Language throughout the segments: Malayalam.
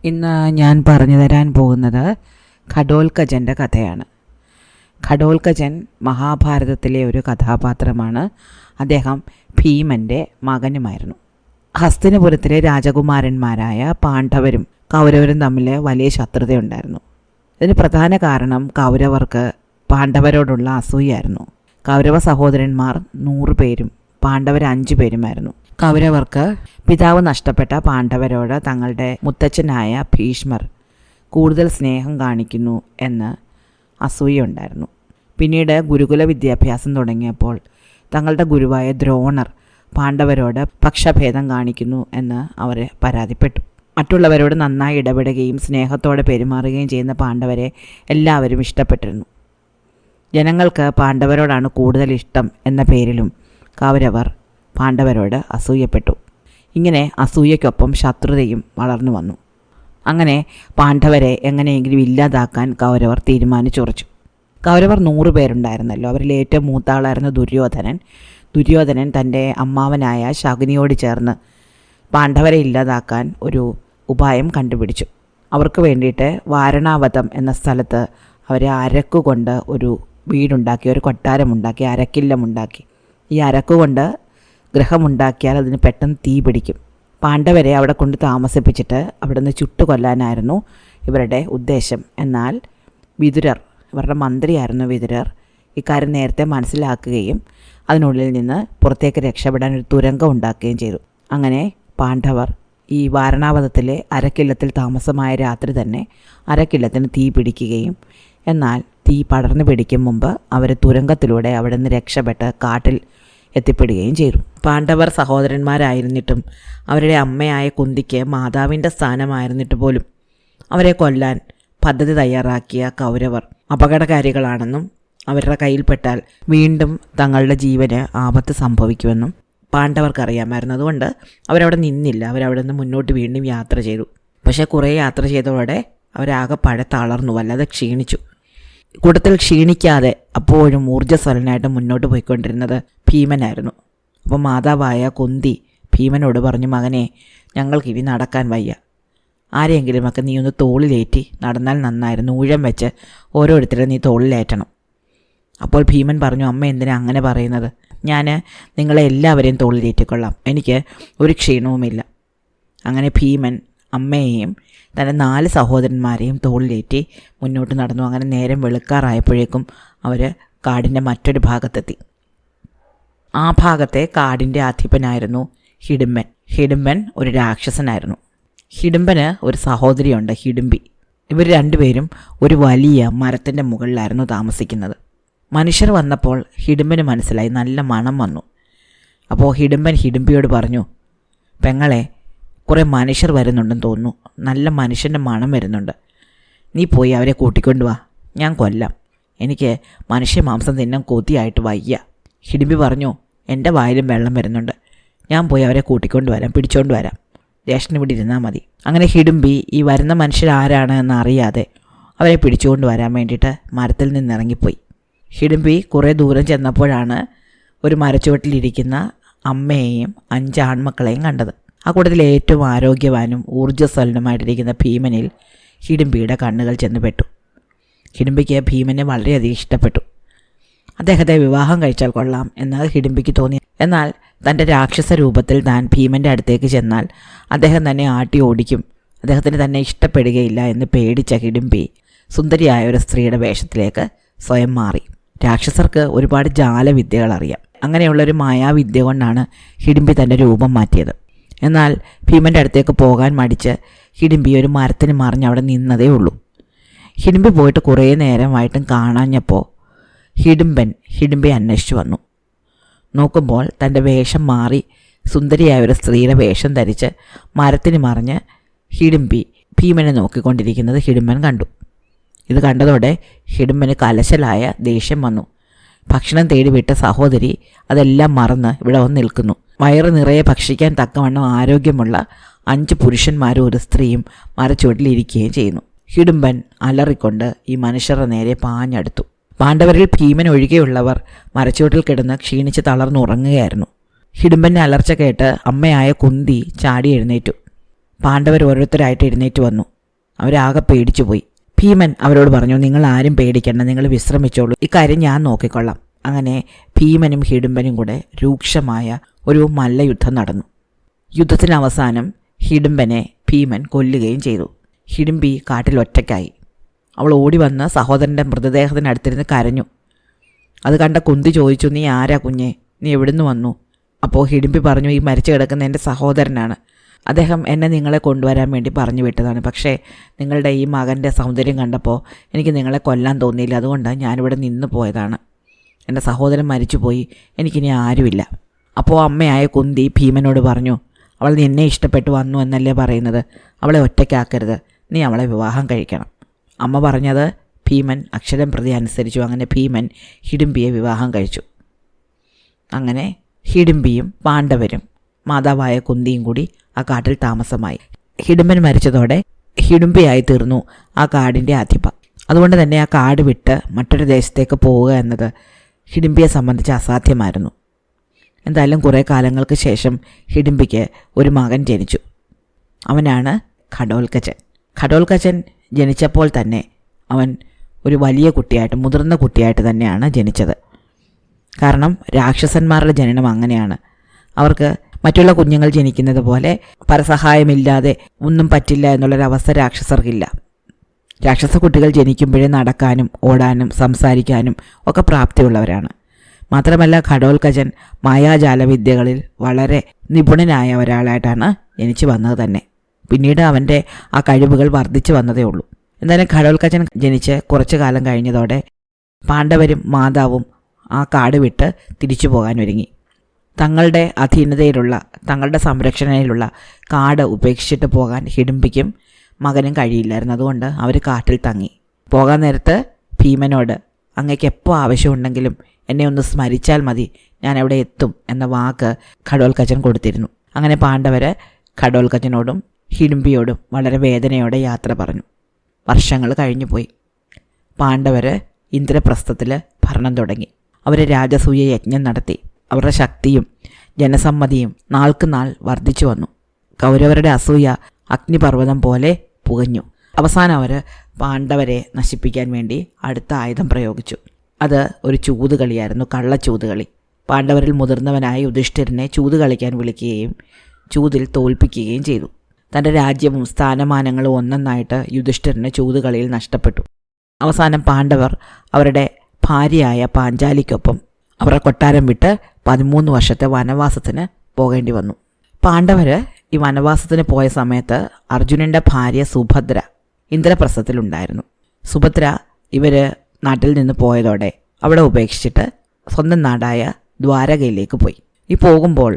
ഇന്ന് ഞാൻ പറഞ്ഞു തരാൻ പോകുന്നത് ഘടോൽക്കചൻ്റെ കഥയാണ്. ഘടോൽക്കചൻ മഹാഭാരതത്തിലെ ഒരു കഥാപാത്രമാണ്. അദ്ദേഹം ഭീമൻ്റെ മകനുമായിരുന്നു. ഹസ്തിനപുരത്തിലെ രാജകുമാരന്മാരായ പാണ്ഡവരും കൗരവരും തമ്മിൽ വലിയ ശത്രുതയുണ്ടായിരുന്നു. ഇതിന് പ്രധാന കാരണം കൗരവർക്ക് പാണ്ഡവരോടുള്ള അസൂയായിരുന്നു. കൗരവ സഹോദരന്മാർ 100 പേരും പാണ്ഡവർ 5 പേരുമായിരുന്നു. കൗരവർക്ക് പിതാവ് നഷ്ടപ്പെട്ട പാണ്ഡവരോട് തങ്ങളുടെ മുത്തച്ഛനായ ഭീഷ്മർ കൂടുതൽ സ്നേഹം കാണിക്കുന്നു എന്ന് അസൂയുണ്ടായിരുന്നു. പിന്നീട് ഗുരുകുല വിദ്യാഭ്യാസം തുടങ്ങിയപ്പോൾ തങ്ങളുടെ ഗുരുവായ ദ്രോണർ പാണ്ഡവരോട് പക്ഷഭേദം കാണിക്കുന്നു എന്ന് അവർ പരാതിപ്പെട്ടു. മറ്റുള്ളവരോട് നന്നായി ഇടപെടുകയും സ്നേഹത്തോടെ പെരുമാറുകയും ചെയ്യുന്ന പാണ്ഡവരെ എല്ലാവരും ഇഷ്ടപ്പെട്ടിരുന്നു. ജനങ്ങൾക്ക് പാണ്ഡവരോടാണ് കൂടുതൽ ഇഷ്ടം എന്ന പേരിലും കൗരവർ പാണ്ഡവരോട് അസൂയപ്പെട്ടു. ഇങ്ങനെ അസൂയയ്ക്കൊപ്പം ശത്രുതയും വളർന്നു വന്നു. അങ്ങനെ പാണ്ഡവരെ എങ്ങനെയെങ്കിലും ഇല്ലാതാക്കാൻ കൗരവർ തീരുമാനിച്ചുറച്ചു. കൗരവർ 100 പേരുണ്ടായിരുന്നല്ലോ. അവരിൽ ഏറ്റവും മൂത്ത ആളായിരുന്നു ദുര്യോധനൻ. ദുര്യോധനൻ തൻ്റെ അമ്മാവനായ ശകുനിയോട് ചേർന്ന് പാണ്ഡവരെ ഇല്ലാതാക്കാൻ ഒരു ഉപായം കണ്ടുപിടിച്ചു. അവർക്ക് വേണ്ടിയിട്ട് വാരണാവതം എന്ന സ്ഥലത്ത് അവർ അരക്കുകൊണ്ട് ഒരു വീടുണ്ടാക്കി, ഒരു കൊട്ടാരമുണ്ടാക്കി, അരക്കില്ലമുണ്ടാക്കി. ഈ അരക്കുകൊണ്ട് ഗൃഹമുണ്ടാക്കിയാൽ അതിന് പെട്ടെന്ന് തീ പിടിക്കും. പാണ്ഡവരെ അവിടെ കൊണ്ട് താമസിപ്പിച്ചിട്ട് അവിടെ നിന്ന് ചുട്ടുകൊല്ലാനായിരുന്നു ഇവരുടെ ഉദ്ദേശം. എന്നാൽ വിതുരർ, ഇവരുടെ മന്ത്രിയായിരുന്നു വിതുരർ, ഇക്കാര്യം നേരത്തെ മനസ്സിലാക്കുകയും അതിനുള്ളിൽ നിന്ന് പുറത്തേക്ക് രക്ഷപ്പെടാൻ ഒരു തുരങ്കം ഉണ്ടാക്കുകയും ചെയ്തു. അങ്ങനെ പാണ്ഡവർ ഈ വാരണാവതത്തിലെ അരക്കില്ലത്തിൽ താമസമായ രാത്രി തന്നെ അരക്കില്ലത്തിന് തീ പിടിക്കുകയും എന്നാൽ തീ പടർന്നു പിടിക്കും മുമ്പ് അവർ തുരങ്കത്തിലൂടെ അവിടെ നിന്ന് രക്ഷപ്പെട്ട് കാട്ടിൽ എത്തിപ്പെടുകയും ചെയ്തു. പാണ്ഡവർ സഹോദരന്മാരായിരുന്നിട്ടും അവരുടെ അമ്മയായ കുന്തിക്ക് മാതാവിൻ്റെ സ്ഥാനമായിരുന്നിട്ട് പോലും അവരെ കൊല്ലാൻ പദ്ധതി തയ്യാറാക്കിയ കൗരവർ അപകടകാരികളാണെന്നും അവരുടെ കയ്യിൽപ്പെട്ടാൽ വീണ്ടും തങ്ങളുടെ ജീവന് ആപത്ത് സംഭവിക്കുമെന്നും പാണ്ഡവർക്കറിയാമായിരുന്നു. അതുകൊണ്ട് അവരവിടെ നിന്നില്ല. അവരവിടെ നിന്ന് മുന്നോട്ട് വീണ്ടും യാത്ര ചെയ്തു. പക്ഷേ കുറേ യാത്ര ചെയ്തതോടെ അവരാകെ തളർന്നു, വല്ലാതെ ക്ഷീണിച്ചു. കൂട്ടത്തിൽ ക്ഷീണിക്കാതെ അപ്പോഴും ഊർജ്ജസ്വലനായിട്ട് മുന്നോട്ട് പോയിക്കൊണ്ടിരുന്നത് ഭീമനായിരുന്നു. അപ്പോൾ മാതാവായ കുന്തി ഭീമനോട് പറഞ്ഞു, മകനെ, ഞങ്ങൾക്കിനി നടക്കാൻ വയ്യ. ആരെയെങ്കിലുമൊക്കെ നീ ഒന്ന് തോളിലേറ്റി നടന്നാൽ നന്നായിരുന്നു. ഊഴം വെച്ച് ഓരോരുത്തരെ നീ തോളിലേറ്റണം. അപ്പോൾ ഭീമൻ പറഞ്ഞു, അമ്മ എന്തിനാ അങ്ങനെ പറയുന്നത്? ഞാൻ നിങ്ങളെ എല്ലാവരെയും തോളിലേറ്റിക്കൊള്ളാം, എനിക്ക് ഒരു ക്ഷീണവുമില്ല. അങ്ങനെ ഭീമൻ അമ്മയെയും തൻ്റെ 4 സഹോദരന്മാരെയും തോളിലേറ്റി മുന്നോട്ട് നടന്നു. അങ്ങനെ നേരം വെളുക്കാറായപ്പോഴേക്കും അവർ കാടിൻ്റെ മറ്റൊരു ഭാഗത്തെത്തി. ആ ഭാഗത്തെ കാടിൻ്റെ അധിപനായിരുന്നു ഹിഡിംബൻ. ഹിഡിംബൻ ഒരു രാക്ഷസനായിരുന്നു. ഹിഡിംബന് ഒരു സഹോദരിയുണ്ട്, ഹിഡിംബി. ഇവർ 2 പേരും ഒരു വലിയ മരത്തിൻ്റെ മുകളിലായിരുന്നു താമസിക്കുന്നത്. മനുഷ്യർ വന്നപ്പോൾ ഹിഡിംബന് മനസ്സിലായി, നല്ല മണം വന്നു. അപ്പോൾ ഹിഡിംബൻ ഹിഡിംബിയോട് പറഞ്ഞു, പെങ്ങളെ, കുറേ മനുഷ്യർ വരുന്നുണ്ടെന്ന് തോന്നുന്നു, നല്ല മനുഷ്യൻ്റെ മണം വരുന്നുണ്ട്. നീ പോയി അവരെ കൂട്ടിക്കൊണ്ടുവാ, ഞാൻ കൊല്ലാം. എനിക്ക് മനുഷ്യമാംസം തിന്നാൻ കൊതിയായിട്ട് വയ്യ. ഹിഡിംബി പറഞ്ഞു, എൻ്റെ വായിലും വെള്ളം വരുന്നുണ്ട്, ഞാൻ പോയി അവരെ കൂട്ടിക്കൊണ്ടുവരാം, പിടിച്ചോണ്ട് വരാം. ജ്യേഷ്ഠന് ഇവിടെ ഇരുന്നാൽ മതി. അങ്ങനെ ഹിഡിംബി ഈ വരുന്ന മനുഷ്യരാരാണ് എന്നറിയാതെ അവരെ പിടിച്ചുകൊണ്ട് വരാൻ വേണ്ടിയിട്ട് മരത്തിൽ നിന്നിറങ്ങിപ്പോയി. ഹിഡിംബി കുറേ ദൂരം ചെന്നപ്പോഴാണ് ഒരു മരച്ചുവട്ടിലിരിക്കുന്ന അമ്മയെയും 5 ആൺമക്കളെയും കണ്ടത്. ആ കൂട്ടത്തിൽ ഏറ്റവും ആരോഗ്യവാനും ഊർജ്ജസ്വലനുമായിട്ടിരിക്കുന്ന ഭീമനിൽ ഹിഡിംബിയുടെ കണ്ണുകൾ ചെന്നുപെട്ടു. ഹിഡിംബിക്ക് ഭീമനെ വളരെയധികം ഇഷ്ടപ്പെട്ടു. അദ്ദേഹത്തെ വിവാഹം കഴിച്ചാൽ കൊള്ളാം എന്ന് ഹിഡിംബിക്ക് തോന്നി. എന്നാൽ തൻ്റെ രാക്ഷസ രൂപത്തിൽ താൻ ഭീമൻ്റെ അടുത്തേക്ക് ചെന്നാൽ അദ്ദേഹം തന്നെ ആട്ടി ഓടിക്കും, അദ്ദേഹത്തിന് തന്നെ ഇഷ്ടപ്പെടുകയില്ല എന്ന് പേടിച്ച ഹിഡിംബി സുന്ദരിയായ ഒരു സ്ത്രീയുടെ വേഷത്തിലേക്ക് സ്വയം മാറി. രാക്ഷസർക്ക് ഒരുപാട് ജാലവിദ്യകൾ അറിയാം. അങ്ങനെയുള്ളൊരു മായാവിദ്യ കൊണ്ടാണ് ഹിഡിംബി തൻ്റെ രൂപം മാറ്റിയത്. എന്നാൽ ഭീമൻ്റെ അടുത്തേക്ക് പോകാൻ മടിച്ച് ഹിഡിംബി ഒരു മരത്തിന് മറിഞ്ഞ് അവിടെ നിന്നതേ ഉള്ളൂ. ഹിഡിംബി പോയിട്ട് കുറേ നേരമായിട്ടും കാണാഞ്ഞപ്പോൾ ഹിഡിംബി അന്വേഷിച്ചു വന്നു. നോക്കുമ്പോൾ തൻ്റെ വേഷം മാറി സുന്ദരിയായ ഒരു സ്ത്രീയുടെ വേഷം ധരിച്ച് മരത്തിന് മറിഞ്ഞ് ഹിഡിംബി ഭീമനെ നോക്കിക്കൊണ്ടിരിക്കുന്നത് ഹിഡിംബൻ കണ്ടു. ഇത് കണ്ടതോടെ ഹിഡിംബന് കലശലായ ദേഷ്യം വന്നു. ഭക്ഷണം തേടി വിട്ട സഹോദരി അതെല്ലാം മറന്ന് ഇവിടെ വന്ന് നിൽക്കുന്നു. വയറ് നിറയെ ഭക്ഷിക്കാൻ തക്കവണ്ണം ആരോഗ്യമുള്ള 5 പുരുഷന്മാരും ഒരു സ്ത്രീയും മരച്ചുവട്ടിലിരിക്കുകയും ചെയ്യുന്നു. ഹിഡിംബൻ അലറിക്കൊണ്ട് ഈ മനുഷ്യരുടെ നേരെ പാഞ്ഞടുത്തു. പാണ്ഡവരിൽ ഭീമൻ ഒഴികെയുള്ളവർ മരച്ചുവട്ടിൽ കിടന്ന് ക്ഷീണിച്ച് തളർന്നുറങ്ങുകയായിരുന്നു. ഹിഡിംബൻ്റെ അലർച്ച കേട്ട് അമ്മയായ കുന്തി ചാടി എഴുന്നേറ്റു. പാണ്ഡവർ ഓരോരുത്തരായിട്ട് എഴുന്നേറ്റ് വന്നു. അവരാകെ പേടിച്ചു പോയി. ഭീമൻ അവരോട് പറഞ്ഞു, നിങ്ങൾ ആരും പേടിക്കണ്ട, നിങ്ങൾ വിശ്രമിച്ചോളൂ, ഇക്കാര്യം ഞാൻ നോക്കിക്കൊള്ളാം. അങ്ങനെ ഭീമനും ഹിഡുംബനും കൂടെ രൂക്ഷമായ ഒരു മല്ലയുദ്ധം നടന്നു. യുദ്ധത്തിന് അവസാനം ഹിഡുംബനെ ഭീമൻ കൊല്ലുകയും ചെയ്തു. ഹിഡുംബി കാട്ടിൽ ഒറ്റയ്ക്കായി. അവൾ ഓടി വന്ന് സഹോദരൻ്റെ മൃതദേഹത്തിനടുത്തിരുന്ന് കരഞ്ഞു. അത് കണ്ട കുന്തി ചോദിച്ചു, നീ ആരാ കുഞ്ഞെ, നീ എവിടുന്ന് വന്നു? അപ്പോൾ ഹിഡുംബി പറഞ്ഞു, ഈ മരിച്ചു കിടക്കുന്ന എൻ്റെ സഹോദരനാണ്. അദ്ദേഹം എന്നെ നിങ്ങളെ കൊണ്ടുവരാൻ വേണ്ടി പറഞ്ഞു വിട്ടതാണ്. പക്ഷേ നിങ്ങളുടെ ഈ മകൻ്റെ സൗന്ദര്യം കണ്ടപ്പോൾ എനിക്ക് നിങ്ങളെ കൊല്ലാൻ തോന്നിയില്ല, അതുകൊണ്ട് ഞാനിവിടെ നിന്ന് പോയതാണ്. എൻ്റെ സഹോദരൻ മരിച്ചുപോയി, എനിക്കിനി ആരുമില്ല. അപ്പോൾ അമ്മയായ കുന്തി ഭീമനോട് പറഞ്ഞു, അവൾ നിന്നെ ഇഷ്ടപ്പെട്ടു വന്നു എന്നല്ലേ പറയുന്നത്, അവളെ ഒറ്റയ്ക്കാക്കരുത്, നീ അവളെ വിവാഹം കഴിക്കണം. അമ്മ പറഞ്ഞത് ഭീമൻ അക്ഷരം പ്രതി അനുസരിച്ചു. അങ്ങനെ ഭീമൻ ഹിഡുംബിയെ വിവാഹം കഴിച്ചു. അങ്ങനെ ഹിഡുംബിയും പാണ്ഡവരും മാതാവായ കുന്തിയും കൂടി ആ കാട്ടിൽ താമസമായി. ഹിഡുംബൻ മരിച്ചതോടെ ഹിഡുംബിയായി തീർന്നു ആ കാടിൻ്റെ അധിപ. അതുകൊണ്ട് തന്നെ ആ കാട് വിട്ട് മറ്റൊരു ദേശത്തേക്ക് പോവുക എന്നത് ഹിഡുംബിയെ സംബന്ധിച്ച് അസാധ്യമായിരുന്നു. എന്തായാലും കുറേ കാലങ്ങൾക്ക് ശേഷം ഹിഡുംബിക്ക് ഒരു മകൻ ജനിച്ചു. അവനാണ് ഘടോൽകചൻ. ഘടോൽകചൻ ജനിച്ചപ്പോൾ തന്നെ അവൻ ഒരു വലിയ കുട്ടിയായിട്ട്, മുതിർന്ന കുട്ടിയായിട്ട് തന്നെയാണ് ജനിച്ചത്. കാരണം രാക്ഷസന്മാരുടെ ജനനം അങ്ങനെയാണ്. അവർക്ക് മറ്റുള്ള കുഞ്ഞുങ്ങൾ ജനിക്കുന്നത് പോലെ പരസഹായമില്ലാതെ ഒന്നും പറ്റില്ല എന്നുള്ളൊരവസ്ഥ രാക്ഷസർക്കില്ല. രാക്ഷസ കുട്ടികൾ ജനിക്കുമ്പോഴേ നടക്കാനും ഓടാനും സംസാരിക്കാനും ഒക്കെ പ്രാപ്തിയുള്ളവരാണ്. മാത്രമല്ല ഘടോൽകചൻ മായാജാല വിദ്യകളിൽ വളരെ നിപുണനായ ഒരാളായിട്ടാണ് ജനിച്ചു വന്നത് തന്നെ. പിന്നീട് അവൻ്റെ ആ കഴിവുകൾ വർദ്ധിച്ചു വന്നതേ ഉള്ളൂ. എന്തായാലും ഘടോൽകചൻ ജനിച്ച് കുറച്ചു കാലം കഴിഞ്ഞതോടെ പാണ്ഡവരും മാതാവും ആ കാട് വിട്ട് തിരിച്ചു പോകാൻ ഒരുങ്ങി. തങ്ങളുടെ അധീനതയിലുള്ള, തങ്ങളുടെ സംരക്ഷണയിലുള്ള കാട് ഉപേക്ഷിച്ചിട്ട് പോകാൻ ഹിഡുംബിക്കും മകനും കഴിയില്ലായിരുന്നു. അതുകൊണ്ട് അവർ കാട്ടിൽ തങ്ങി. പോകാൻ നേരത്ത് ഭീമനോട്, അങ്ങേക്ക് എപ്പോൾ ആവശ്യമുണ്ടെങ്കിലും എന്നെ ഒന്ന് സ്മരിച്ചാൽ മതി, ഞാൻ അവിടെ എത്തും എന്ന വാക്ക് ഘടോൽകചൻ കൊടുത്തിരുന്നു. അങ്ങനെ പാണ്ഡവർ ഘടോൽകചനോടും ഹിഡുംബിയോടും വളരെ വേദനയോടെ യാത്ര പറഞ്ഞു. വർഷങ്ങൾ കഴിഞ്ഞു പോയി. പാണ്ഡവർ ഇന്ദ്രപ്രസ്ഥത്തിൽ ഭരണം തുടങ്ങി. അവർ രാജസൂയ യജ്ഞം നടത്തി. അവരുടെ ശക്തിയും ജനസമ്മതിയും നാൾക്ക് നാൾ വർദ്ധിച്ചു വന്നു. കൗരവരുടെ അസൂയ അഗ്നിപർവ്വതം പോലെ പുകഞ്ഞു. അവസാനം അവർ പാണ്ഡവരെ നശിപ്പിക്കാൻ വേണ്ടി അടുത്ത ആയുധം പ്രയോഗിച്ചു. അത് ഒരു ചൂതുകളിയായിരുന്നു, കള്ളച്ചൂതുകളി. പാണ്ഡവരിൽ മുതിർന്നവനായ യുധിഷ്ഠിരനെ ചൂത് കളിക്കാൻ വിളിക്കുകയും ചൂതിൽ തോൽപ്പിക്കുകയും ചെയ്തു. തൻ്റെ രാജ്യവും സ്ഥാനമാനങ്ങളും ഒന്നൊന്നായിട്ട് യുധിഷ്ഠിരന് ചൂതുകളിയിൽ നഷ്ടപ്പെട്ടു. അവസാനം പാണ്ഡവർ അവരുടെ ഭാര്യയായ പാഞ്ചാലിക്കൊപ്പം അവരുടെ കൊട്ടാരം വിട്ട് 13 വർഷത്തെ വനവാസത്തിന് പോകേണ്ടി വന്നു. പാണ്ഡവർ ഈ വനവാസത്തിന് പോയ സമയത്ത് അർജുനൻ്റെ ഭാര്യ സുഭദ്ര ഇന്ദ്രപ്രസ്ഥത്തിലുണ്ടായിരുന്നു. സുഭദ്ര ഇവർ നാട്ടിൽ നിന്ന് പോയതോടെ അവിടെ ഉപേക്ഷിച്ചിട്ട് സ്വന്തം നാടായ ദ്വാരകയിലേക്ക് പോയി. ഈ പോകുമ്പോൾ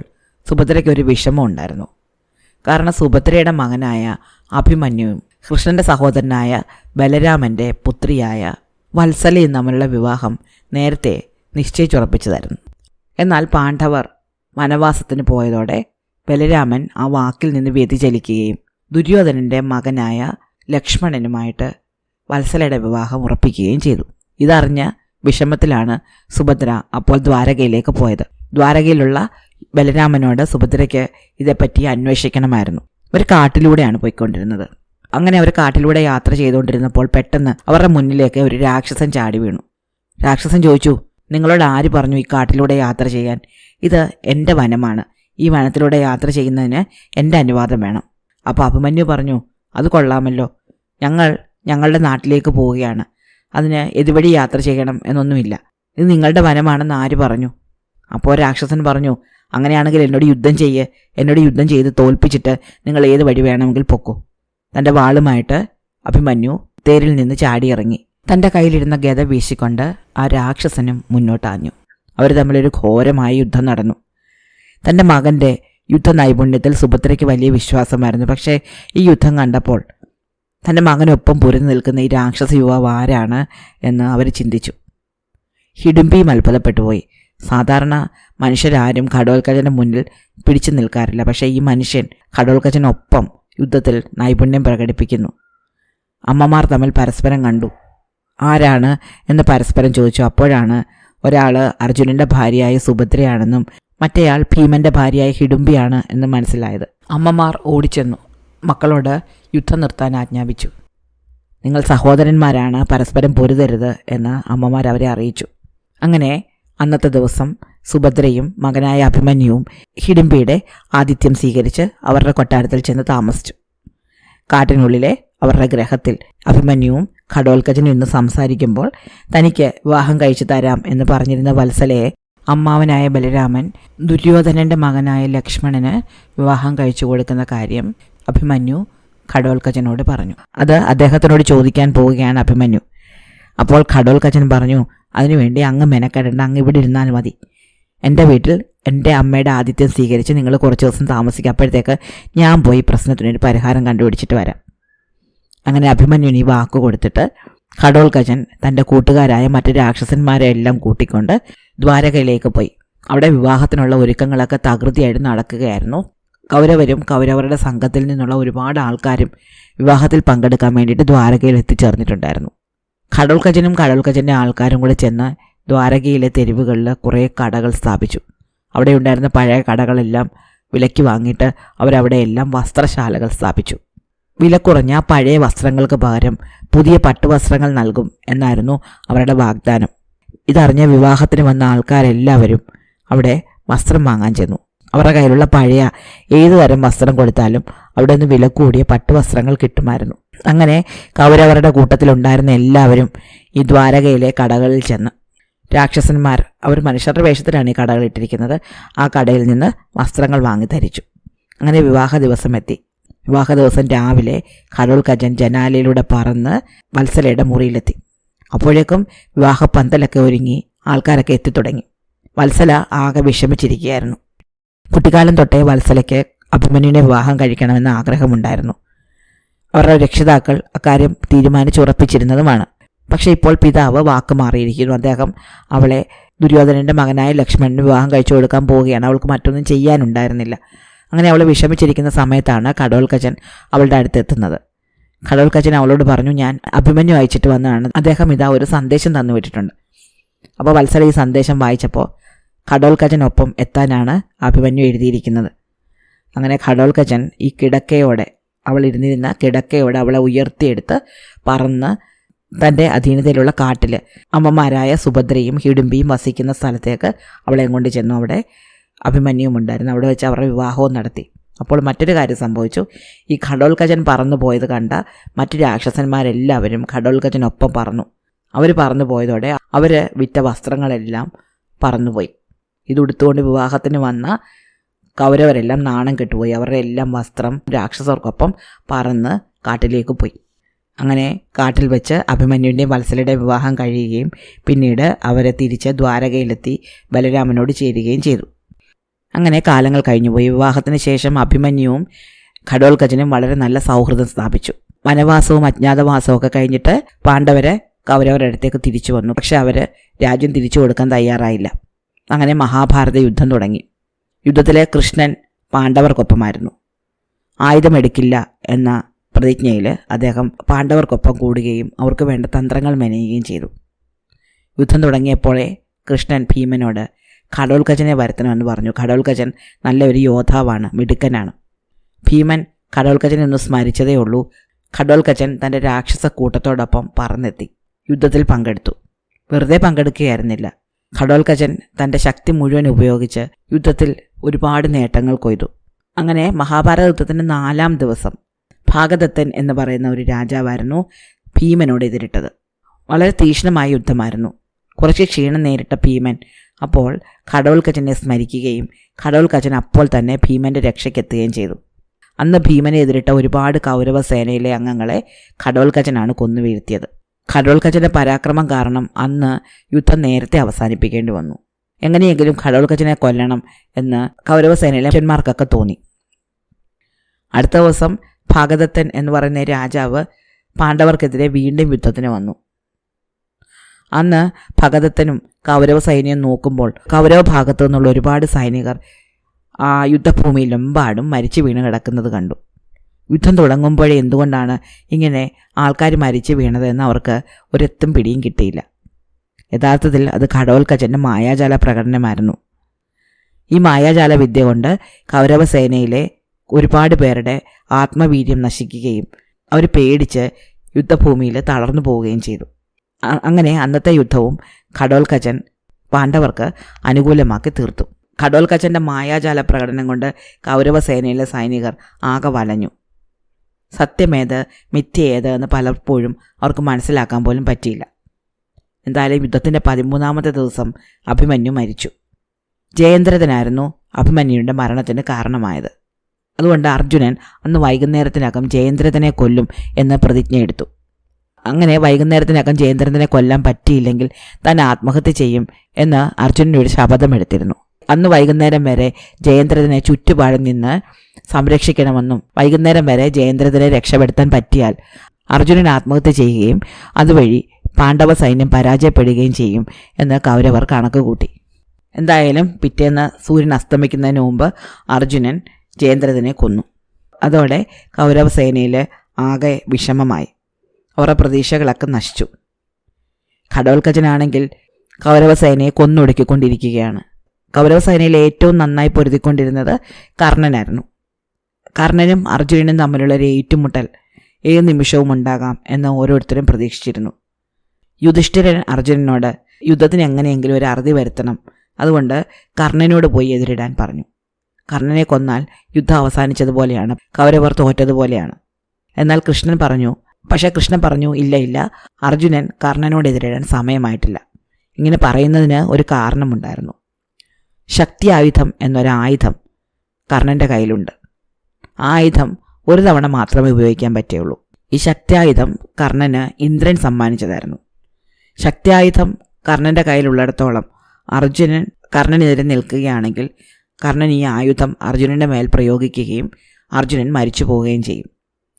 സുഭദ്രയ്ക്കൊരു വിഷമം ഉണ്ടായിരുന്നു. കാരണം സുഭദ്രയുടെ മകനായ അഭിമന്യുവും കൃഷ്ണൻ്റെ സഹോദരനായ ബലരാമൻ്റെ പുത്രിയായ വത്സലയും തമ്മിലുള്ള വിവാഹം നേരത്തെ നിശ്ചയിച്ചുറപ്പിച്ചതായിരുന്നു. എന്നാൽ പാണ്ഡവർ വനവാസത്തിന് പോയതോടെ ബലരാമൻ ആ വാക്കിൽ നിന്ന് വ്യതിചലിക്കുകയും ദുര്യോധനൻ്റെ മകനായ ലക്ഷ്മണനുമായിട്ട് വത്സലയുടെ വിവാഹം ഉറപ്പിക്കുകയും ചെയ്തു. ഇതറിഞ്ഞ വിഷമത്തിലാണ് സുഭദ്ര അപ്പോൾ ദ്വാരകയിലേക്ക് പോയത്. ദ്വാരകയിലുള്ള ബലരാമനോട് സുഭദ്രയ്ക്ക് ഇതേപ്പറ്റി അന്വേഷിക്കണമായിരുന്നു. ഒരു കാട്ടിലൂടെയാണ് പോയിക്കൊണ്ടിരുന്നത്. അങ്ങനെ അവർ കാട്ടിലൂടെ യാത്ര ചെയ്തുകൊണ്ടിരുന്നപ്പോൾ പെട്ടെന്ന് അവരുടെ മുന്നിലേക്ക് ഒരു രാക്ഷസൻ ചാടി വീണു. രാക്ഷസൻ ചോദിച്ചു, നിങ്ങളോട് ആര് പറഞ്ഞു ഈ കാട്ടിലൂടെ യാത്ര ചെയ്യാൻ? ഇത് എൻ്റെ വനമാണ്. ഈ വനത്തിലൂടെ യാത്ര ചെയ്യുന്നതിന് എൻ്റെ അനുവാദം വേണം. അപ്പോൾ അഭിമന്യു പറഞ്ഞു, അത് കൊള്ളാമല്ലോ, ഞങ്ങളുടെ നാട്ടിലേക്ക് പോവുകയാണ്. അതിന് ഇതുവഴി യാത്ര ചെയ്യണം എന്നൊന്നുമില്ല. ഇത് നിങ്ങളുടെ വനമാണെന്ന് ആര് പറഞ്ഞു? അപ്പോൾ രാക്ഷസൻ പറഞ്ഞു, അങ്ങനെയാണെങ്കിൽ എന്നോട് യുദ്ധം ചെയ്ത് തോൽപ്പിച്ചിട്ട് നിങ്ങൾ ഏത് വഴി വേണമെങ്കിൽ പൊക്കോ. തൻ്റെ വാളുമായിട്ട് അഭിമന്യു തേരിൽ നിന്ന് ചാടിയിറങ്ങി. തൻ്റെ കയ്യിലിരുന്ന ഗദ വീശിക്കൊണ്ട് ആ രാക്ഷസനും മുന്നോട്ടാഞ്ഞു. അവർ തമ്മിലൊരു ഘോരമായ യുദ്ധം നടന്നു. തൻ്റെ മകൻ്റെ യുദ്ധ നൈപുണ്യത്തിൽ സുഭദ്രയ്ക്ക് വലിയ വിശ്വാസമായിരുന്നു. പക്ഷേ ഈ യുദ്ധം കണ്ടപ്പോൾ തൻ്റെ മകനൊപ്പം പൊരുന്നു നിൽക്കുന്ന ഈ രാക്ഷസ യുവാവ് ആരാണ് എന്ന് അവർ ചിന്തിച്ചു. ഹിഡുംബിയും അത്ഭുതപ്പെട്ടുപോയി. സാധാരണ മനുഷ്യരാരും ഘടോൽകചൻ്റെ മുന്നിൽ പിടിച്ചു നിൽക്കാറില്ല. പക്ഷേ ഈ മനുഷ്യൻ ഘടോൽകചനൊപ്പം യുദ്ധത്തിൽ നൈപുണ്യം പ്രകടിപ്പിക്കുന്നു. അമ്മമാർ തമ്മിൽ പരസ്പരം കണ്ടു. ആരാണ് എന്ന് പരസ്പരം ചോദിച്ചു. അപ്പോഴാണ് ഒരാൾ അർജുനൻ്റെ ഭാര്യയായ സുഭദ്രയാണെന്നും മറ്റേയാൾ ഭീമൻ്റെ ഭാര്യയായ ഹിഡുംബിയാണ് എന്നും മനസ്സിലായത്. അമ്മമാർ ഓടിച്ചെന്നു മക്കളോട് യുദ്ധം നിർത്താൻ ആജ്ഞാപിച്ചു. നിങ്ങൾ സഹോദരന്മാരാണ്, പരസ്പരം പൊരുതരുത് എന്ന് അമ്മമാർ അവരെ അറിയിച്ചു. അങ്ങനെ അന്നത്തെ ദിവസം സുഭദ്രയും മകനായ അഭിമന്യുവും ഹിഡിംബിയുടെ ആതിഥ്യം സ്വീകരിച്ച് അവരുടെ കൊട്ടാരത്തിൽ ചെന്ന് താമസിച്ചു. കാട്ടിനുള്ളിലെ അവരുടെ ഗ്രഹത്തിൽ അഭിമന്യുവും ഘടോൽക്കജനും ഇന്ന് സംസാരിക്കുമ്പോൾ തനിക്ക് വിവാഹം കഴിച്ചു തരാം എന്ന് പറഞ്ഞിരുന്ന വത്സലയെ അമ്മാവനായ ബലരാമൻ ദുര്യോധനൻ്റെ മകനായ ലക്ഷ്മണന് വിവാഹം കഴിച്ചു കൊടുക്കുന്ന കാര്യം അഭിമന്യു ഘടോൽക്കജനോട് പറഞ്ഞു. അത് അദ്ദേഹത്തിനോട് ചോദിക്കാൻ പോവുകയാണ് അഭിമന്യു. അപ്പോൾ ഘടോൽക്കജൻ പറഞ്ഞു, അതിനുവേണ്ടി അങ്ങ് മെനക്കെടേണ്ട, അങ്ങ് ഇവിടെ ഇരുന്നാൽ മതി. എൻ്റെ വീട്ടിൽ എൻ്റെ അമ്മയുടെ ആതിഥ്യം സ്വീകരിച്ച് നിങ്ങൾ കുറച്ച് ദിവസം താമസിക്കുക. അപ്പോഴത്തേക്ക് ഞാൻ പോയി പ്രശ്നത്തിനൊരു പരിഹാരം കണ്ടുപിടിച്ചിട്ട് വരാം. അങ്ങനെ അഭിമന്യുവിന് ഈ വാക്ക് കൊടുത്തിട്ട് ഘടോൽക്കജൻ തൻ്റെ കൂട്ടുകാരായ മറ്റ് രാക്ഷസന്മാരെ എല്ലാം കൂട്ടിക്കൊണ്ട് ദ്വാരകയിലേക്ക് പോയി. അവിടെ വിവാഹത്തിനുള്ള ഒരുക്കങ്ങളൊക്കെ തകൃതിയായിട്ട് നടക്കുകയായിരുന്നു. കൗരവരും കൗരവരുടെ സംഘത്തിൽ നിന്നുള്ള ഒരുപാട് ആൾക്കാരും വിവാഹത്തിൽ പങ്കെടുക്കാൻ വേണ്ടിയിട്ട് ദ്വാരകയിൽ എത്തിച്ചേർന്നിട്ടുണ്ടായിരുന്നു. ഘടോൽക്കജനും ഘടോൽക്കജൻ്റെ ആൾക്കാരും കൂടെ ചെന്ന് ദ്വാരകയിലെ തെരുവുകളിൽ കുറേ കടകൾ സ്ഥാപിച്ചു. അവിടെ ഉണ്ടായിരുന്ന പഴയ കടകളെല്ലാം വിലയ്ക്ക് വാങ്ങിയിട്ട് അവരവിടെയെല്ലാം വസ്ത്രശാലകൾ സ്ഥാപിച്ചു. വില കുറഞ്ഞ പഴയ വസ്ത്രങ്ങൾക്ക് പകരം പുതിയ പട്ടുവസ്ത്രങ്ങൾ നൽകും എന്നായിരുന്നു അവരുടെ വാഗ്ദാനം. ഇതറിഞ്ഞ വിവാഹത്തിന് വന്ന ആൾക്കാരെല്ലാവരും അവിടെ വസ്ത്രം വാങ്ങാൻ ചെന്നു. അവരുടെ കയ്യിലുള്ള പഴയ ഏതു തരം വസ്ത്രം കൊടുത്താലും അവിടെ നിന്ന് വില കൂടിയ പട്ടുവസ്ത്രങ്ങൾ കിട്ടുമായിരുന്നു. അങ്ങനെ കൗരവരുടെ കൂട്ടത്തിലുണ്ടായിരുന്ന എല്ലാവരും ഈ ദ്വാരകയിലെ കടകളിൽ ചെന്ന്, രാക്ഷസന്മാർ അവർ മനുഷ്യരുടെ വേഷത്തിലാണ് ഈ കടകൾ ഇട്ടിരിക്കുന്നത്, ആ കടയിൽ നിന്ന് വസ്ത്രങ്ങൾ വാങ്ങി ധരിച്ചു. അങ്ങനെ വിവാഹ ദിവസം എത്തി. വിവാഹ ദിവസം രാവിലെ ഘടോൽക്കജൻ ജനാലയിലൂടെ പറന്ന് വത്സലയുടെ മുറിയിലെത്തി. അപ്പോഴേക്കും വിവാഹ പന്തലൊക്കെ ഒരുങ്ങി ആൾക്കാരൊക്കെ എത്തിത്തുടങ്ങി. വത്സല ആകെ വിഷമിച്ചിരിക്കുകയായിരുന്നു. കുട്ടിക്കാലം തൊട്ടേ വത്സലയ്ക്ക് അഭിമന്യുവിനെ വിവാഹം കഴിക്കണമെന്ന് ആഗ്രഹമുണ്ടായിരുന്നു. അവരുടെ രക്ഷിതാക്കൾ അക്കാര്യം തീരുമാനിച്ചുറപ്പിച്ചിരുന്നതുമാണ്. പക്ഷേ ഇപ്പോൾ പിതാവ് വാക്ക് മാറിയിരിക്കുന്നു. അദ്ദേഹം അവളെ ദുര്യോധനൻ്റെ മകനായ ലക്ഷ്മണന് വിവാഹം കഴിച്ചു കൊടുക്കാൻ പോവുകയാണ്. അവൾക്ക് മറ്റൊന്നും ചെയ്യാനുണ്ടായിരുന്നില്ല. അങ്ങനെ അവൾ വിഷമിച്ചിരിക്കുന്ന സമയത്താണ് ഘടോൽക്കജൻ അവളുടെ അടുത്തെത്തുന്നത്. ഘടോൽക്കജൻ അവളോട് പറഞ്ഞു, ഞാൻ അഭിമന്യു അയച്ചിട്ട് വന്നതാണ്, അദ്ദേഹം ഇതാ ഒരു സന്ദേശം തന്നു വിട്ടിട്ടുണ്ട്. അപ്പോൾ വത്സല ഈ സന്ദേശം വായിച്ചപ്പോൾ ഘടോൽക്കജനൊപ്പം എത്താനാണ് അഭിമന്യു എഴുതിയിരിക്കുന്നത്. അങ്ങനെ ഘടോൽക്കജൻ ഈ കിടക്കയോടെ, അവൾ ഇരുന്നിരുന്ന കിടക്കയോടെ അവളെ ഉയർത്തിയെടുത്ത് പറന്ന് തൻ്റെ അധീനതയിലുള്ള കാട്ടിൽ അമ്മമാരായ സുഭദ്രയും ഹിഡിംബിയും വസിക്കുന്ന സ്ഥലത്തേക്ക് അവളെ കൊണ്ട് ചെന്നു. അവിടെ അഭിമന്യുവും ഉണ്ടായിരുന്നു. അവിടെ വെച്ച് അവരുടെ വിവാഹവും നടത്തി. അപ്പോൾ മറ്റൊരു കാര്യം സംഭവിച്ചു. ഈ ഘടോൽക്കജൻ പറന്നു പോയത് കണ്ട മറ്റു രാക്ഷസന്മാരെല്ലാവരും ഘടോൽക്കജനൊപ്പം പറന്നു. അവർ പറന്നു പോയതോടെ അവർ വിറ്റ വസ്ത്രങ്ങളെല്ലാം പറന്നുപോയി. ഇതുടുത്തുകൊണ്ട് വിവാഹത്തിന് വന്ന കൗരവരെല്ലാം നാണം കെട്ടുപോയി. അവരുടെ എല്ലാം വസ്ത്രം രാക്ഷസർക്കൊപ്പം പറന്ന് കാട്ടിലേക്ക് പോയി. അങ്ങനെ കാട്ടിൽ വെച്ച് അഭിമന്യുവിൻ്റെയും വത്സലയുടെയും വിവാഹം കഴിയുകയും പിന്നീട് അവരെ തിരിച്ച് ദ്വാരകയിലെത്തി ബലരാമനോട് ചേരുകയും ചെയ്തു. അങ്ങനെ കാലങ്ങൾ കഴിഞ്ഞുപോയി. വിവാഹത്തിന് ശേഷം അഭിമന്യുവും ഘടോൽക്കജനും വളരെ നല്ല സൗഹൃദം സ്ഥാപിച്ചു. വനവാസവും അജ്ഞാതവാസവും ഒക്കെ കഴിഞ്ഞിട്ട് പാണ്ഡവരെ കൗരവരുടെ അടുത്തേക്ക് തിരിച്ചു വന്നു. പക്ഷെ അവർ രാജ്യം തിരിച്ചു കൊടുക്കാൻ തയ്യാറായില്ല. അങ്ങനെ മഹാഭാരത യുദ്ധം തുടങ്ങി. യുദ്ധത്തിലെ കൃഷ്ണൻ പാണ്ഡവർക്കൊപ്പമായിരുന്നു. ആയുധമെടുക്കില്ല എന്ന പ്രതിജ്ഞയിൽ അദ്ദേഹം പാണ്ഡവർക്കൊപ്പം കൂടുകയും അവർക്ക് വേണ്ട തന്ത്രങ്ങൾ മെനയുകയും ചെയ്തു. യുദ്ധം തുടങ്ങിയപ്പോഴേ കൃഷ്ണൻ ഭീമനോട് ഘടോൽക്കജനെ വരുത്തണമെന്ന് പറഞ്ഞു. ഘടോൽക്കജൻ നല്ലൊരു യോദ്ധാവാണ്, മിടുക്കനാണ്. ഭീമൻ ഘടോൽക്കജനെ ഒന്ന് സ്മരിച്ചതേ ഉള്ളൂ. ഘടോൽക്കജൻ തൻ്റെ രാക്ഷസ കൂട്ടത്തോടൊപ്പം പറന്നെത്തി യുദ്ധത്തിൽ പങ്കെടുത്തു. വെറുതെ പങ്കെടുക്കുകയായിരുന്നില്ല. ഘടോൽക്കജൻ തൻ്റെ ശക്തി മുഴുവൻ ഉപയോഗിച്ച് യുദ്ധത്തിൽ ഒരുപാട് നേട്ടങ്ങൾ കൊയ്തു. അങ്ങനെ മഹാഭാരത യുദ്ധത്തിൻ്റെ 4-ാം ദിവസം ഭാഗദത്തൻ എന്ന് പറയുന്ന ഒരു രാജാവായിരുന്നു ഭീമനോട് എതിരിട്ടത്. വളരെ തീക്ഷ്ണമായ യുദ്ധമായിരുന്നു. കുറച്ച് ക്ഷീണം നേരിട്ട ഭീമൻ അപ്പോൾ ഘടോൽക്കജനെ സ്മരിക്കുകയും ഘടോൽക്കജൻ അപ്പോൾ തന്നെ ഭീമൻ്റെ രക്ഷയ്ക്കെത്തുകയും ചെയ്തു. അന്ന് ഭീമനെ എതിരിട്ട ഒരുപാട് കൗരവ സേനയിലെ അംഗങ്ങളെ ഘടോൽക്കജനാണ് കൊന്നു വീഴ്ത്തിയത്. ഘടോൽക്കജൻ്റെ പരാക്രമം കാരണം അന്ന് യുദ്ധം നേരത്തെ അവസാനിപ്പിക്കേണ്ടി വന്നു. എങ്ങനെയെങ്കിലും ഘടോൽക്കജനെ കൊല്ലണം എന്ന് കൗരവസേനയിലെ പുരുഷന്മാർക്കൊക്കെ തോന്നി. അടുത്ത ദിവസം ഭാഗദത്തൻ എന്ന് പറയുന്ന രാജാവ് പാണ്ഡവർക്കെതിരെ വീണ്ടും യുദ്ധത്തിന് വന്നു. അന്ന് ഭഗദത്തനും കൗരവ സൈന്യം നോക്കുമ്പോൾ കൗരവ ഭാഗത്തു നിന്നുള്ള ഒരുപാട് സൈനികർ ആ യുദ്ധഭൂമിയിലെമ്പാടും മരിച്ചു വീണ് കിടക്കുന്നത് കണ്ടു. യുദ്ധം തുടങ്ങുമ്പോഴേ എന്തുകൊണ്ടാണ് ഇങ്ങനെ ആൾക്കാർ മരിച്ചു വീണതെന്ന് അവർക്ക് ഒരെത്തും പിടിയും കിട്ടിയില്ല. യഥാർത്ഥത്തിൽ അത് ഘടോൽക്കജൻ്റെ മായാജാല പ്രകടനമായിരുന്നു. ഈ മായാജാല വിദ്യ കൊണ്ട് കൗരവസേനയിലെ ഒരുപാട് പേരുടെ ആത്മവീര്യം നശിക്കുകയും അവർ പേടിച്ച് യുദ്ധഭൂമിയിൽ തളർന്നു പോവുകയും ചെയ്തു. അങ്ങനെ അന്നത്തെ യുദ്ധവും ഘടോൽകചൻ പാണ്ഡവർക്ക് അനുകൂലമാക്കി തീർത്തു. ഘടോൽകചൻ്റെ മായാജാല പ്രകടനം കൊണ്ട് കൗരവസേനയിലെ സൈനികർ ആകെ വലഞ്ഞു. സത്യമേത് മിഥ്യേത് എന്ന് പലപ്പോഴും അവർക്ക് മനസ്സിലാക്കാൻ പോലും പറ്റിയില്ല. എന്തായാലും യുദ്ധത്തിൻ്റെ 13-ാമത്തെ ദിവസം അഭിമന്യു മരിച്ചു. ജയദ്രഥനായിരുന്നു അഭിമന്യുവിൻ്റെ മരണത്തിന് കാരണമായത്. അതുകൊണ്ട് അർജുനൻ അന്ന് വൈകുന്നേരത്തിനകം ജയദ്രഥനെ കൊല്ലും എന്ന് പ്രതിജ്ഞയെടുത്തു. അങ്ങനെ വൈകുന്നേരത്തിനകം ജയദ്രഥനെ കൊല്ലാൻ പറ്റിയില്ലെങ്കിൽ താൻ ആത്മഹത്യ ചെയ്യും എന്ന് അർജുനനൊരു ശപഥമെടുത്തിരുന്നു. അന്ന് വൈകുന്നേരം വരെ ജയദ്രഥനെ ചുറ്റുപാടും നിന്ന് സംരക്ഷിക്കണമെന്നും വൈകുന്നേരം വരെ ജയദ്രഥനെ രക്ഷപ്പെടുത്താൻ പറ്റിയാൽ അർജുനൻ ആത്മഹത്യ ചെയ്യുകയും അതുവഴി പാണ്ഡവ സൈന്യം പരാജയപ്പെടുകയും ചെയ്യും എന്ന് കൗരവർ കണക്ക് കൂട്ടി. എന്തായാലും പിറ്റേന്ന് സൂര്യൻ അസ്തമിക്കുന്നതിന് മുമ്പ് അർജുനൻ ജയദ്രഥനെ കൊന്നു. അതോടെ കൗരവസേനയിൽ ആകെ വിഷമമായി. അവരുടെ പ്രതീക്ഷകളൊക്കെ നശിച്ചു. ഘടോൽകചനാണെങ്കിൽ കൗരവസേനയെ കൊന്നൊടുക്കിക്കൊണ്ടിരിക്കുകയാണ്. കൗരവസേനയിൽ ഏറ്റവും നന്നായി പൊരുതിക്കൊണ്ടിരുന്നത് കർണനായിരുന്നു. കർണനും അർജുനനും തമ്മിലുള്ള ഒരു ഏറ്റുമുട്ടൽ ഏത് നിമിഷവും ഉണ്ടാകാം എന്ന് ഓരോരുത്തരും പ്രതീക്ഷിച്ചിരുന്നു. യുധിഷ്ഠിരൻ അർജുനനോട് യുദ്ധത്തിന് എങ്ങനെയെങ്കിലും ഒരു അറുതി വരുത്തണം, അതുകൊണ്ട് കർണനോട് പോയി എതിരിടാൻ പറഞ്ഞു. കർണനെ കൊന്നാൽ യുദ്ധം അവസാനിച്ചതുപോലെയാണ്, കൗരവർ തോറ്റതുപോലെയാണ്. എന്നാൽ കൃഷ്ണൻ പറഞ്ഞു ഇല്ല, അർജുനൻ കർണനോട് എതിരിടാൻ സമയമായിട്ടില്ല. ഇങ്ങനെ പറയുന്നതിന് ഒരു കാരണമുണ്ടായിരുന്നു. ശക്തി ആയുധം എന്നൊരായുധം കർണൻ്റെ കയ്യിലുണ്ട്. ആ ആയുധം ഒരു തവണ മാത്രമേ ഉപയോഗിക്കാൻ പറ്റുള്ളൂ. ഈ ശക്തിയായുധം കർണന് ഇന്ദ്രൻ സമ്മാനിച്ചതായിരുന്നു. ശക്തിയായുധം കർണൻ്റെ കയ്യിലുള്ളിടത്തോളം അർജുനൻ കർണനെതിരെ നിൽക്കുകയാണെങ്കിൽ കർണൻ ഈ ആയുധം അർജുനൻ്റെ മേൽ പ്രയോഗിക്കുകയും അർജുനൻ മരിച്ചു പോവുകയും ചെയ്യും.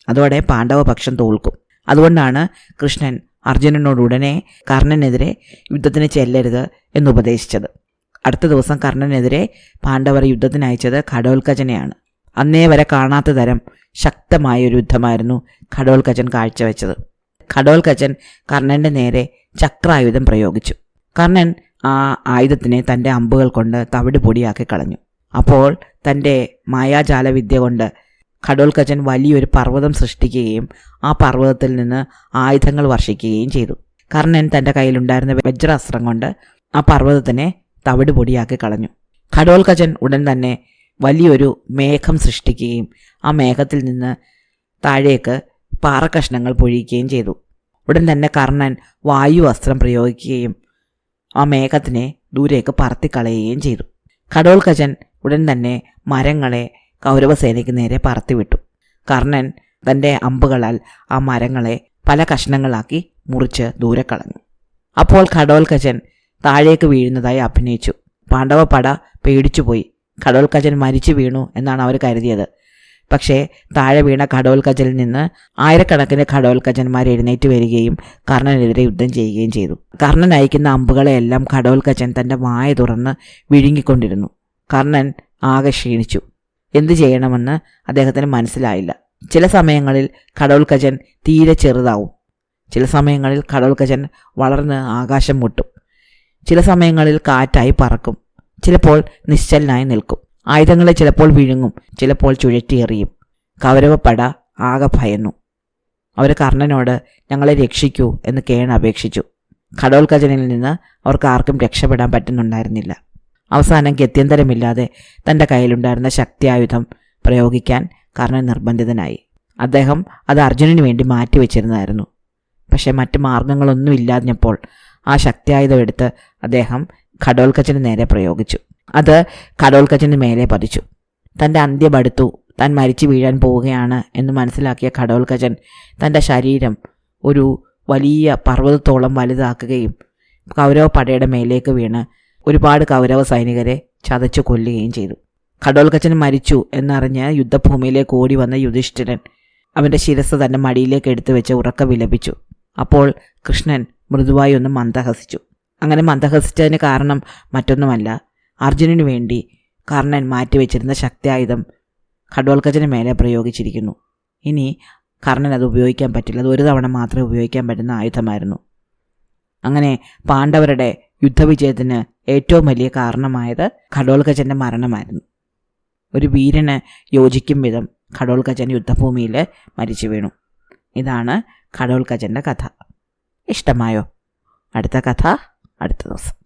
അതോടെ പാണ്ഡവപക്ഷം തോൽക്കും. അതുകൊണ്ടാണ് കൃഷ്ണൻ അർജുനനോട് ഉടനെ കർണനെതിരെ യുദ്ധത്തിന് ചെല്ലരുത് എന്നുപദേശിച്ചത്. അടുത്ത ദിവസം കർണനെതിരെ പാണ്ഡവർ യുദ്ധത്തിന് അയച്ചത് ഘടോൽകചനെയാണ്. അന്നേ വരെ കാണാത്ത തരം ശക്തമായൊരു യുദ്ധമായിരുന്നു ഘടോൽകചൻ കാഴ്ചവെച്ചത്. ഘടോൽകചൻ കർണൻ്റെ നേരെ ചക്രായുധം പ്രയോഗിച്ചു. കർണൻ ആ ആയുധത്തിനെ തൻ്റെ അമ്പുകൾ കൊണ്ട് തവിട് പൊടിയാക്കി കളഞ്ഞു. അപ്പോൾ തൻ്റെ മായാജാല വിദ്യ കൊണ്ട് ഘടോൽകചൻ വലിയൊരു പർവ്വതം സൃഷ്ടിക്കുകയും ആ പർവ്വതത്തിൽ നിന്ന് ആയുധങ്ങൾ വർഷിക്കുകയും ചെയ്തു. കർണൻ തൻ്റെ കയ്യിലുണ്ടായിരുന്ന വജ്രാസ്ത്രം കൊണ്ട് ആ പർവ്വതത്തിനെ തവിട് പൊടിയാക്കി കളഞ്ഞു. ഘടോൽകചൻ ഉടൻ തന്നെ വലിയൊരു മേഘം സൃഷ്ടിക്കുകയും ആ മേഘത്തിൽ നിന്ന് താഴേക്ക് പാറക്കഷ്ണങ്ങൾ പൊഴിക്കുകയും ചെയ്തു. ഉടൻ തന്നെ കർണൻ വായു അസ്ത്രം പ്രയോഗിക്കുകയും ആ മേഘത്തിനെ ദൂരേക്ക് പറത്തിക്കളയുകയും ചെയ്തു. ഘടോൽകചൻ ഉടൻ തന്നെ മരങ്ങളെ കൗരവസേനയ്ക്ക് നേരെ പറത്തിവിട്ടു. കർണൻ തൻ്റെ അമ്പുകളാൽ ആ മരങ്ങളെ പല കഷ്ണങ്ങളാക്കി മുറിച്ച് ദൂരെ കളഞ്ഞു. അപ്പോൾ ഘടോൽകചൻ താഴേക്ക് വീഴുന്നതായി അഭിനയിച്ചു. പാണ്ഡവ പട പേടിച്ചുപോയി. ഘടോൽകചൻ മരിച്ചു വീണു എന്നാണ് അവർ കരുതിയത്. പക്ഷേ താഴെ വീണ ഘടോൽകചനിൽ നിന്ന് ആയിരക്കണക്കിന് ഘടോൽകചന്മാർ എഴുന്നേറ്റ് വരികയും കർണനെതിരെ യുദ്ധം ചെയ്യുകയും ചെയ്തു. കർണൻ അയക്കുന്ന അമ്പുകളെയെല്ലാം ഘടോൽകചൻ തൻ്റെ വായ തുറന്ന് വിഴുങ്ങിക്കൊണ്ടിരുന്നു. കർണൻ ആകെ ക്ഷീണിച്ചു. എന്തു ചെയ്യണമെന്ന് അദ്ദേഹത്തിന് മനസ്സിലായില്ല. ചില സമയങ്ങളിൽ ഘടോൽകചൻ തീരെ ചെറുതാവും. ചില സമയങ്ങളിൽ ഘടോൽകചൻ വളർന്ന് ആകാശം മുട്ടും. ചില സമയങ്ങളിൽ കാറ്റായി പറക്കും. ചിലപ്പോൾ നിശ്ചലനായി നിൽക്കും. ആയുധങ്ങളെ ചിലപ്പോൾ വിഴുങ്ങും, ചിലപ്പോൾ ചുഴറ്റിയെറിയും. കൗരവപ്പട ആകെ ഭയന്നു. അവർ കർണനോട് ഞങ്ങളെ രക്ഷിക്കൂ എന്ന് അപേക്ഷിച്ചു. ഘടോൽകചനിൽ നിന്ന് അവർക്ക് ആർക്കും രക്ഷപ്പെടാൻ പറ്റുന്നുണ്ടായിരുന്നില്ല. അവസാനം ഗത്യന്തരമില്ലാതെ തൻ്റെ കയ്യിലുണ്ടായിരുന്ന ശക്തിയായുധം പ്രയോഗിക്കാൻ കർണൻ നിർബന്ധിതനായി. അദ്ദേഹം അത് അർജുനന് വേണ്ടി മാറ്റിവെച്ചിരുന്നതായിരുന്നു. പക്ഷേ മറ്റ് മാർഗങ്ങളൊന്നും ഇല്ലാഞ്ഞപ്പോൾ ആ ശക്തിയായുധം എടുത്ത് അദ്ദേഹം ഘടോൽകചന് നേരെ പ്രയോഗിച്ചു. അത് ഘടോൽകചന് മേലെ പതിച്ചു. തൻ്റെ അന്ത്യം അടുത്തു, താൻ മരിച്ചു വീഴാൻ പോവുകയാണ് എന്ന് മനസ്സിലാക്കിയ ഘടോൽകചൻ തൻ്റെ ശരീരം ഒരു വലിയ പർവ്വതത്തോളം വലുതാക്കുകയും കൗരവപ്പടയുടെ മേലേക്ക് വീണ് ഒരുപാട് കൗരവ സൈനികരെ ചതച്ചു കൊല്ലുകയും ചെയ്തു. ഘടോൽകചൻ മരിച്ചു എന്നറിഞ്ഞ് യുദ്ധഭൂമിയിലേക്ക് ഓടി വന്ന യുധിഷ്ഠിരൻ അവൻ്റെ ശിരസ് തൻ്റെ മടിയിലേക്ക് എടുത്തു വെച്ച് ഉറക്ക വിലപിച്ചു. അപ്പോൾ കൃഷ്ണൻ മൃദുവായി ഒന്ന് മന്ദഹസിച്ചു. അങ്ങനെ മന്ദഹസിച്ചതിന് കാരണം മറ്റൊന്നുമല്ല, അർജുനന് വേണ്ടി കർണൻ മാറ്റിവെച്ചിരുന്ന ശക്തിയായുധം ഘടോൽകചന് മേലെ പ്രയോഗിച്ചിരിക്കുന്നു. ഇനി കർണൻ അത് ഉപയോഗിക്കാൻ പറ്റില്ല. അത് ഒരു തവണ മാത്രമേ ഉപയോഗിക്കാൻ പറ്റുന്ന ആയുധമായിരുന്നു. അങ്ങനെ പാണ്ഡവരുടെ യുദ്ധവിജയത്തിന് ഏറ്റവും വലിയ കാരണമായത് ഘടോൽകചൻ്റെ മരണമായിരുന്നു. ഒരു വീരന് യോജിക്കും വിധം ഘടോൽക്കചൻ യുദ്ധഭൂമിയിൽ മരിച്ചു വീണു. ഇതാണ് ഘടോൽക്കചൻ്റെ കഥ. ഇഷ്ടമായോ? അടുത്ത കഥ അടുത്ത ദിവസം.